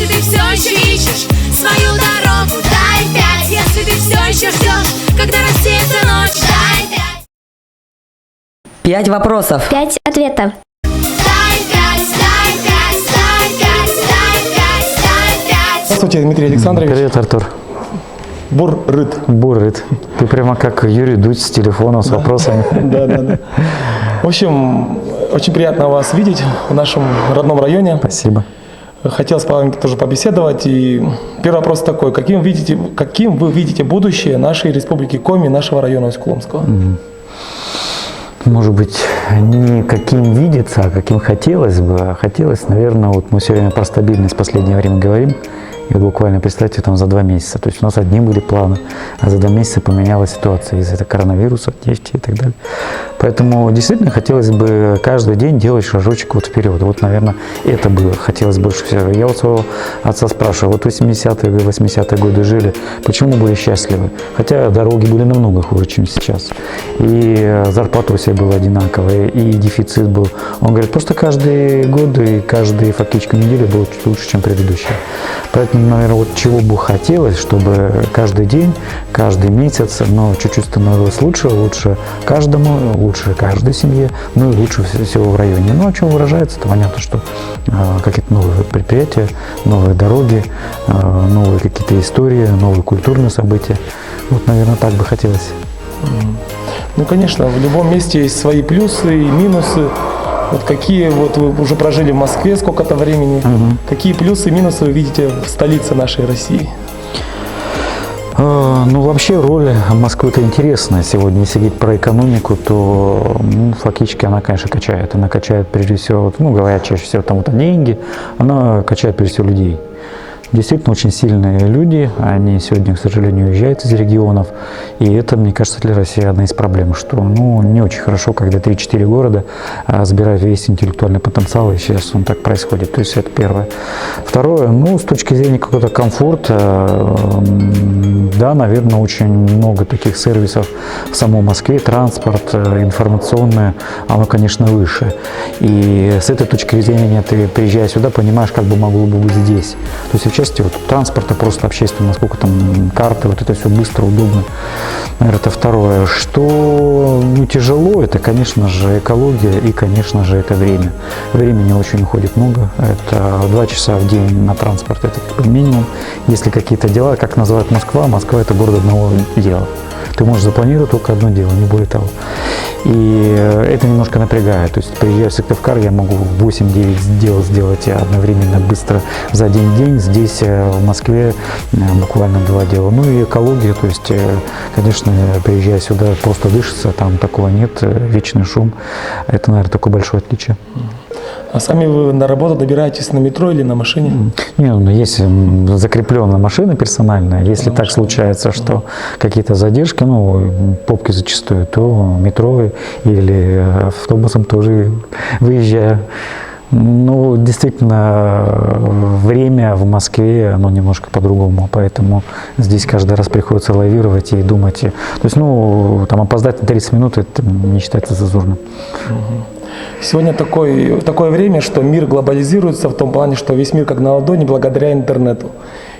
Если ты все еще ищешь свою дорогу, дай 5. Если ты все еще ждешь, когда рассеется ночь, дай 5. 5 вопросов. 5 ответов. Дай 5, дай 5, дай 5, дай 5, дай 5. Здравствуйте, Дмитрий Александрович. Привет, Артур. Буррыт. Буррыт. Ты прямо как Юрий Дудь с телефоном, с вопросами. Да. В общем, очень приятно вас видеть в нашем родном районе. Спасибо. Хотел с вами тоже побеседовать. И первый вопрос такой. Каким вы видите будущее нашей республики Коми, нашего района Усть-Куломского? Может быть, не каким видится, а каким хотелось бы. Хотелось, наверное, вот мы все время про стабильность в последнее время говорим. И вот буквально, представьте, там за 2 месяца. То есть у нас одни были планы, а за 2 месяца поменялась ситуация из-за коронавируса, нефти и так далее. Поэтому действительно хотелось бы каждый день делать шажочек вот вперед. Вот, наверное, это бы хотелось больше всего. Я вот своего отца спрашиваю, вот 80-е, 80-е годы жили, почему были счастливы? Хотя дороги были намного хуже, чем сейчас. И зарплата у всех была одинаковая, и дефицит был. Он говорит, просто каждый год и каждый фактически неделя был чуть лучше, чем предыдущая. Поэтому, наверное, вот чего бы хотелось, чтобы каждый день, каждый месяц, но чуть-чуть становилось лучше каждому, лучше каждой семье, ну и лучше всего в районе. Ну, о чем выражается, это понятно, что какие-то новые предприятия, новые дороги, новые какие-то истории, новые культурные события. Вот, наверное, так бы хотелось. Ну, конечно, в любом месте есть свои плюсы и минусы. Вот какие, вот вы уже прожили в Москве сколько-то времени, какие плюсы и минусы вы видите в столице нашей России? Ну, вообще роль Москвы-то интересная. Сегодня, если говорить про экономику, то фактически она, конечно, качает. Она качает, прежде всего, говорят чаще всего там вот деньги, она качает, прежде всего, людей. Действительно, очень сильные люди, они сегодня, к сожалению, уезжают из регионов, и это, мне кажется, для России одна из проблем, что не очень хорошо, когда 3-4 города сбирают весь интеллектуальный потенциал, и сейчас он так происходит, то есть это первое. Второе, с точки зрения какого-то комфорта, да, наверное, очень много таких сервисов в самой Москве, транспорт, информационное, оно, конечно, выше, и с этой точки зрения ты, приезжая сюда, понимаешь, как бы могло бы быть здесь, то есть в части транспорта просто общественного, насколько там карты, вот это все быстро, удобно. Наверное, это второе. Что тяжело, это, конечно же, экология и, конечно же, это время. Времени очень уходит много. Это 2 часа в день на транспорт, это как бы минимум. Если какие-то дела, как называют Москва, Москва это город одного дела. Ты можешь запланировать только одно дело, не более того. И это немножко напрягает. То есть, приезжая в Сыктывкар, я могу 8-9 дел сделать одновременно, быстро за один день. Здесь, в Москве, буквально 2 дела. Ну и экология, то есть, конечно, приезжая сюда, просто дышится, там такого нет, вечный шум. Это, наверное, такое большое отличие. А сами вы на работу добираетесь на метро или на машине? Нет, есть закрепленная машина персональная. Если так случается, что какие-то задержки, попки зачастую, то метро или автобусом тоже выезжаю. Действительно, время в Москве, оно немножко по-другому, поэтому здесь каждый раз приходится лавировать и думать. То есть, там опоздать на 30 минут, это не считается зазорным. Сегодня такое время, что мир глобализируется в том плане, что весь мир как на ладони благодаря интернету.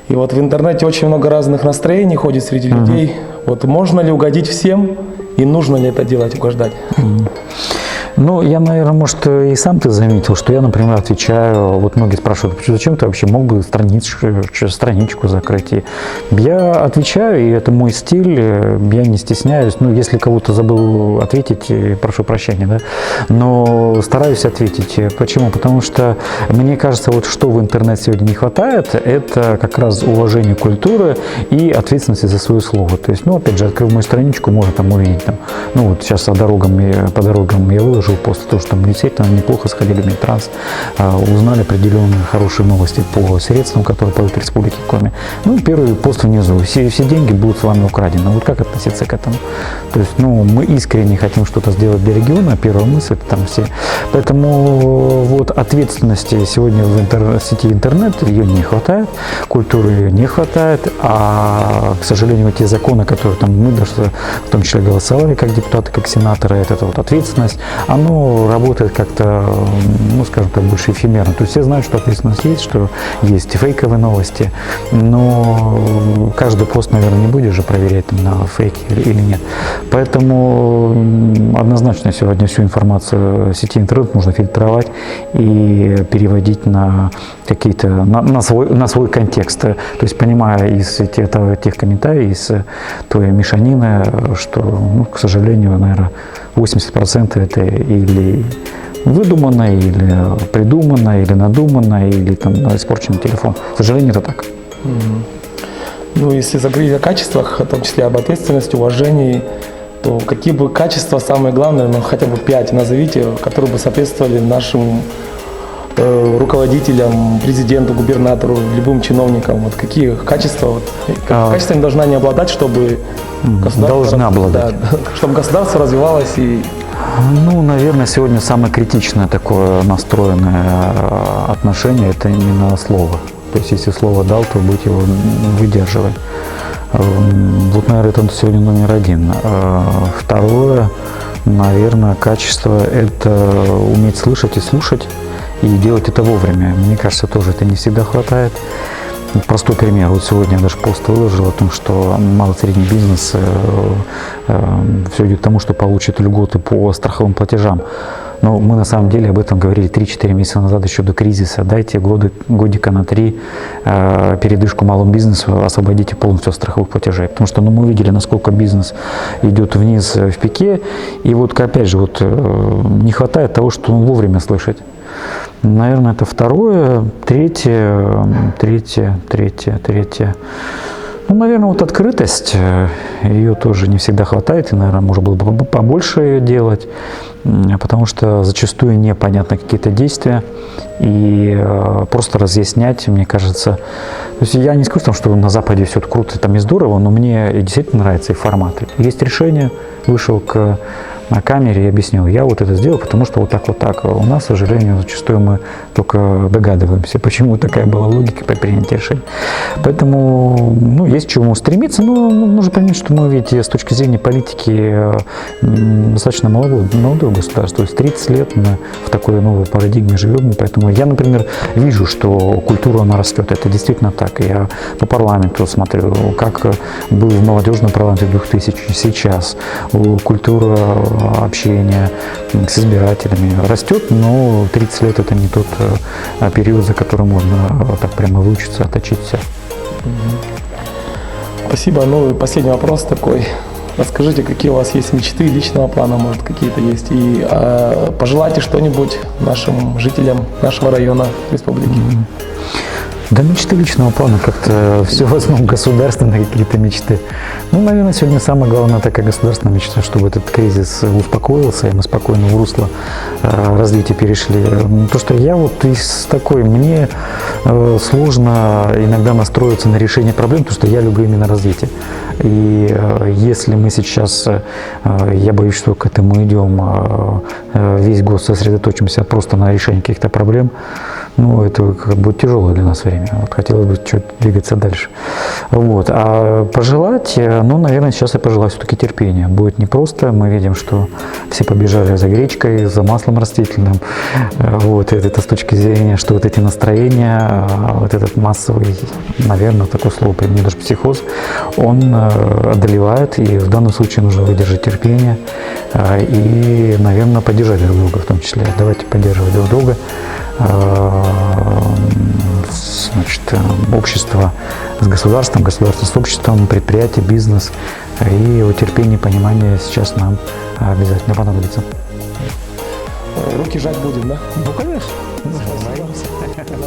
И вот в интернете очень много разных настроений ходит среди людей. Вот можно ли угодить всем и нужно ли это делать, угождать? Я, наверное, может, и сам ты заметил, что я, например, отвечаю, вот многие спрашивают, зачем ты вообще мог бы страничку закрыть? И я отвечаю, и это мой стиль, я не стесняюсь. Если кого-то забыл ответить, прошу прощения, да, но стараюсь ответить. Почему? Потому что мне кажется, вот что в интернете сегодня не хватает, это как раз уважение культуры и ответственности за свое слово. То есть, опять же, открыв мою страничку, можно там увидеть, вот сейчас по дорогам я выложил пост, то, что мы действительно неплохо сходили в Минтранс, узнали определенные хорошие новости по средствам, которые поют в Республике Коми. Первый пост внизу. Все деньги будут с вами украдены. Вот как относиться к этому? То есть, мы искренне хотим что-то сделать для региона, первая мысль, это там все. Поэтому вот ответственности сегодня в сети интернет ее не хватает, культуры ее не хватает, а, к сожалению, те законы, которые мы даже в том числе голосовали как депутаты, как сенаторы, это вот ответственность, оно работает как-то, ну, скажем так, больше эфемерно. То есть все знают, что ответственность есть, что есть фейковые новости, но каждый пост, наверное, не будешь же проверять там, на фейки или нет. Поэтому однозначно сегодня всю информацию в сети интернет можно фильтровать и переводить на какие-то, на свой контекст. То есть понимая из тех комментариев, из той мешанины, что, ну, к сожалению, наверное, 80% это или выдумано, или придумано, или надумано, или там испорченный телефон. К сожалению, это так. Ну, если заговорить о качествах, в том числе об ответственности, уважении, то какие бы качества, самые главные, ну, хотя бы 5 назовите, которые бы соответствовали нашим руководителям, президенту, губернатору, любым чиновникам? Вот какие качества, качествами должна не обладать, чтобы должна обладать. Да, чтобы государство развивалось и... Ну, наверное, сегодня самое критичное такое настроенное отношение – это именно слово. То есть, если слово дал, то быть его выдерживай. Вот, наверное, это сегодня номер 1. Второе, наверное, качество – это уметь слышать и слушать, и делать это вовремя. Мне кажется, тоже это не всегда хватает. Простой пример. Вот сегодня я даже пост выложил о том, что малый и средний бизнес все идет к тому, что получит льготы по страховым платежам. Но мы на самом деле об этом говорили 3-4 месяца назад, еще до кризиса. Дайте годика на 3 передышку малому бизнесу, освободите полностью от страховых платежей. Потому что мы увидели, насколько бизнес идет вниз в пике. И вот опять же, не хватает того, что вовремя слышать. Наверное, это второе. Третье. Ну, наверное, вот открытость, ее тоже не всегда хватает, и, наверное, можно было бы побольше ее делать, потому что зачастую непонятны какие-то действия, и просто разъяснять, мне кажется, то есть я не скажу, что на Западе все это круто там и здорово, но мне действительно нравится и формат. Есть решение, вышел на камере и объяснил, я вот это сделал, потому что вот так. У нас, к сожалению, зачастую мы только догадываемся, почему такая была логика при принятии решений. Поэтому, есть к чему стремиться, но нужно понять, что мы, ведь с точки зрения политики достаточно молодое государство, то есть 30 лет мы в такой новой парадигме живем, поэтому я, например, вижу, что культура, она растет, это действительно так. Я по парламенту смотрю, как был в молодежном парламенте 2000, сейчас культура общения с избирателями растет, но 30 лет это не тот период, за который можно так прямо выучиться, отточить себя. Спасибо. Ну и последний вопрос такой. Расскажите, какие у вас есть мечты личного плана, может, какие-то есть, и пожелайте что-нибудь нашим жителям нашего района республики. Да, мечты личного плана, как-то все в основном государственные какие-то мечты. Наверное, сегодня самая главная такая государственная мечта, чтобы этот кризис успокоился, и мы спокойно в русло развития перешли. То, что я из такой, мне сложно иногда настроиться на решение проблем, потому что я люблю именно развитие. И если мы сейчас, я боюсь, что к этому идем, весь год сосредоточимся просто на решении каких-то проблем, это будет тяжелое для нас время. Хотелось бы чуть двигаться дальше. А пожелать, наверное, сейчас я пожелаю все-таки терпения. Будет непросто. Мы видим, что все побежали за гречкой, за маслом растительным. Это с точки зрения, что эти настроения, этот массовый, наверное, такое слово применю, даже психоз, он одолевает, и в данном случае нужно выдержать терпение и, наверное, поддержать друг друга в том числе. Давайте поддерживать друг друга. Общество с государством, государство с обществом, предприятие, бизнес. И терпение, понимание сейчас нам обязательно понадобится. Руки жать будем, да? Конечно. Спасибо.